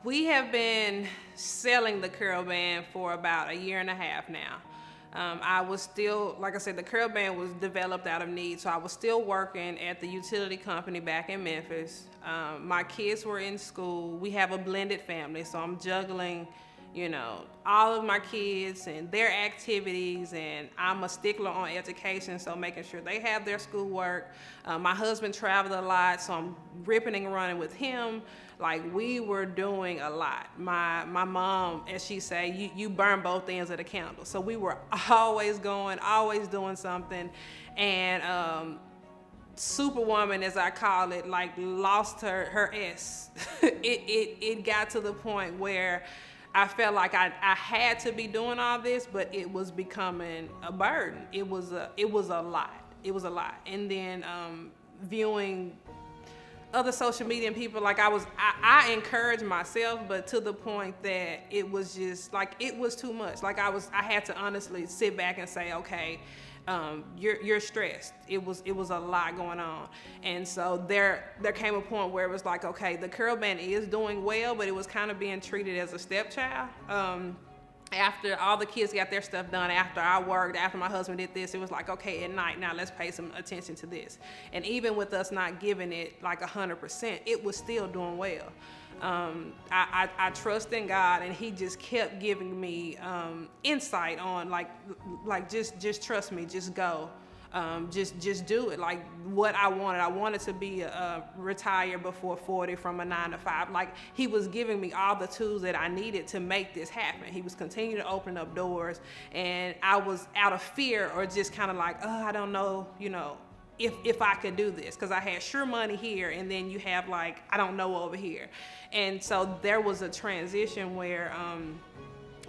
We have been selling the CurlBand for about 1.5 years now. I was still, like I said, the CurlBand was developed out of need, so I was still working at the utility company back in Memphis. My kids were in school. We have a blended family, so I'm juggling, all of my kids and their activities, and I'm a stickler on education, so making sure they have their schoolwork. My husband traveled a lot, so I'm ripping and running with him. Like, we were doing a lot. My mom, as she say, you burn both ends of the candle. So we were always going, always doing something. And Superwoman, as I call it, like, lost her S. It got to the point where I felt like I had to be doing all this, but it was becoming a burden. It was a lot. It was a lot. And then viewing other social media and people, like, I encouraged myself, but to the point that it was just like, it was too much. Like, I had to honestly sit back and say, okay, you're stressed. It was a lot going on. And so there came a point where it was like, okay, the CurlBand is doing well, but it was kind of being treated as a stepchild. After all the kids got their stuff done, after I worked, after my husband did this, it was like, okay, at night, now let's pay some attention to this. And even with us not giving it like 100%, it was still doing well. I trust in God, and He just kept giving me insight on like just trust me, just go. Just do it. Like, what I wanted to be retired before 40 from a 9-to-5. Like, He was giving me all the tools that I needed to make this happen. He was continuing to open up doors, and I was out of fear, or just kind of like, oh, I don't know, if I could do this, because I had sure money here, and then you have, like, I don't know over here. And so there was a transition where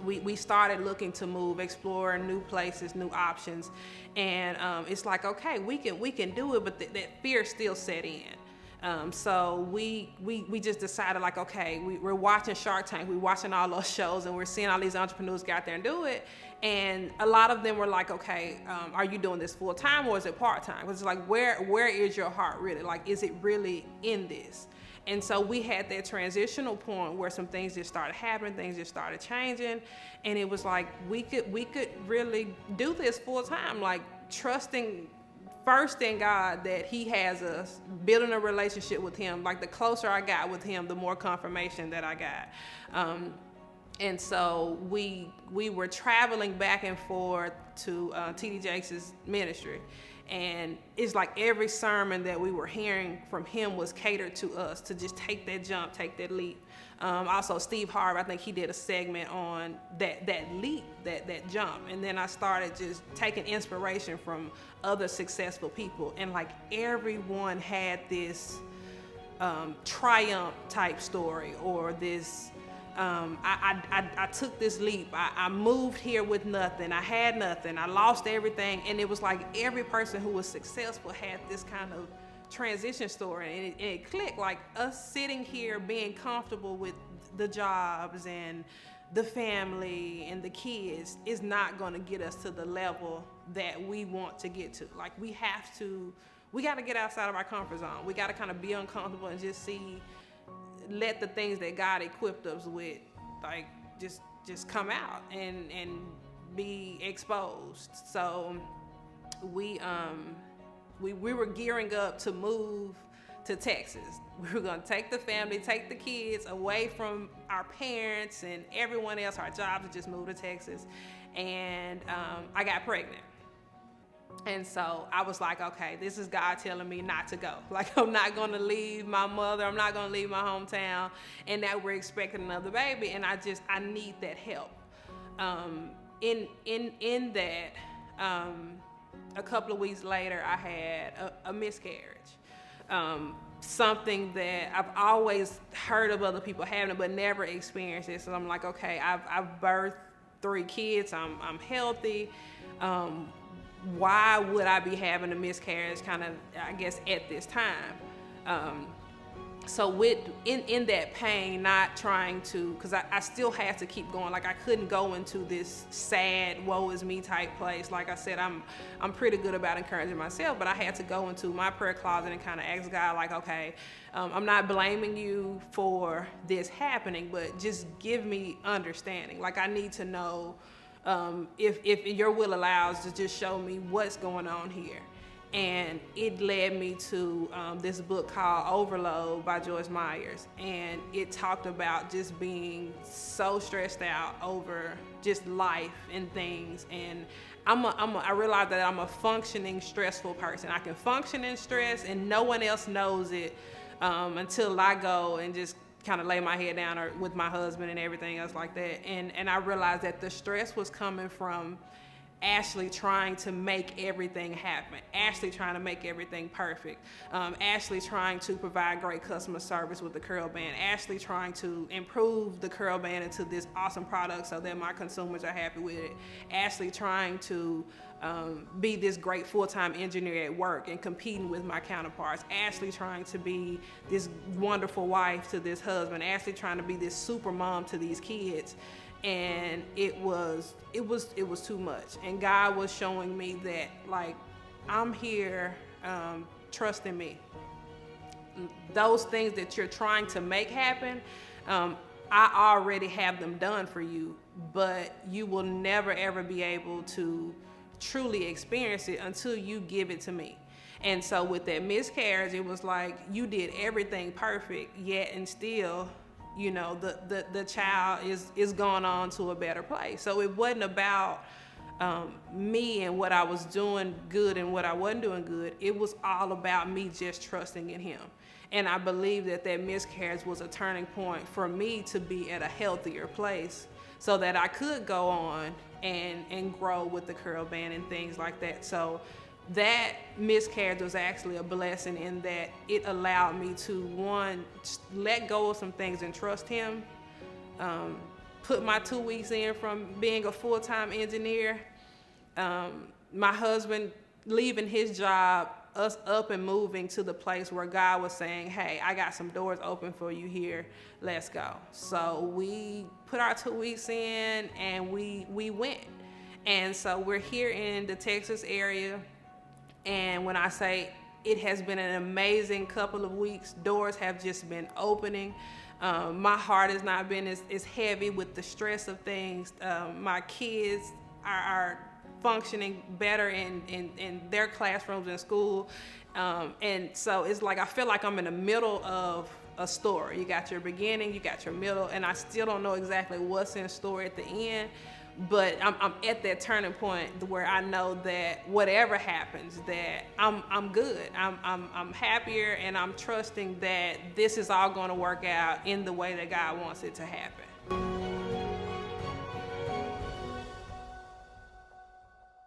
we started looking to move, explore new places, new options, and it's like, okay, we can do it, but that fear still set in. So we just decided, like, okay, we're watching Shark Tank, we're watching all those shows, and we're seeing all these entrepreneurs get out there and do it. And a lot of them were like, okay, are you doing this full time or is it part time? Because it's like, where is your heart really? Like, is it really in this? And so we had that transitional point where some things just started happening, things just started changing, and it was like, we could really do this full time, like, trusting first in God that He has us, building a relationship with Him. Like, the closer I got with Him, the more confirmation that I got. And so we were traveling back and forth to T.D. Jakes' ministry. And it's like every sermon that we were hearing from him was catered to us to just take that jump, take that leap. Also, Steve Harvey, I think he did a segment on that leap, that jump. And then I started just taking inspiration from other successful people. And like, everyone had this triumph type story, or this, I took this leap. I moved here with nothing. I had nothing. I lost everything. And it was like every person who was successful had this kind of transition story. And it clicked, like, us sitting here being comfortable with the jobs and the family and the kids is not going to get us to the level that we want to get to. Like, we got to get outside of our comfort zone. We got to kind of be uncomfortable and just let the things that God equipped us with, like, just come out and be exposed. So we were gearing up to move to Texas. We were going to take the family, take the kids away from our parents and everyone else, our jobs, and just move to Texas. And I got pregnant. And so I was like, okay, this is God telling me not to go. Like, I'm not going to leave my mother. I'm not going to leave my hometown. And now we're expecting another baby. And I need that help. In that, a couple of weeks later, I had a miscarriage. Something that I've always heard of other people having, but never experienced it. So I'm like, okay, I've birthed 3 kids. I'm healthy. Why would I be having a miscarriage, kind of, I guess, at this time? So in that pain, not trying to, because I still had to keep going. Like I couldn't go into this sad, woe is me type place. Like I said, I'm pretty good about encouraging myself, but I had to go into my prayer closet and kind of ask God, like, okay, I'm not blaming you for this happening, but just give me understanding. Like I need to know if your will allows, to just show me what's going on here. And it led me to this book called Overload by Joyce Myers. And it talked about just being so stressed out over just life and things. And I realized that I'm a functioning, stressful person. I can function in stress and no one else knows it until I go and just kind of lay my head down or with my husband and everything else like that. And I realized that the stress was coming from Ashley trying to make everything happen, Ashley trying to make everything perfect, Ashley trying to provide great customer service with the CurlBand, Ashley trying to improve the CurlBand into this awesome product so that my consumers are happy with it, Ashley trying to be this great full-time engineer at work and competing with my counterparts, Ashley trying to be this wonderful wife to this husband, Ashley trying to be this super mom to these kids. And it was too much. And God was showing me that, like, I'm here, trusting me. Those things that you're trying to make happen, I already have them done for you, but you will never ever be able to truly experience it until you give it to me. And so with that miscarriage, it was like you did everything perfect, yet and still, you know, the child is going on to a better place. So it wasn't about me and what I was doing good and what I wasn't doing good. It was all about me just trusting in him. And I believe that miscarriage was a turning point for me to be at a healthier place so that I could go on and grow with the CurlBand and things like that. So that miscarriage was actually a blessing in that it allowed me to, one, let go of some things and trust him, put my 2 weeks in from being a full-time engineer, my husband leaving his job, us up and moving to the place where God was saying, hey, I got some doors open for you here, let's go. So we put our 2 weeks in and we went. And so we're here in the Texas area. And when I say it has been an amazing couple of weeks, doors have just been opening. My heart has not been as heavy with the stress of things. My kids are functioning better in their classrooms in school. And so it's like I feel like I'm in the middle of a story. You got your beginning, you got your middle, and I still don't know exactly what's in store at the end. But I'm at that turning point where I know that whatever happens, that I'm good. I'm happier, and I'm trusting that this is all going to work out in the way that God wants it to happen.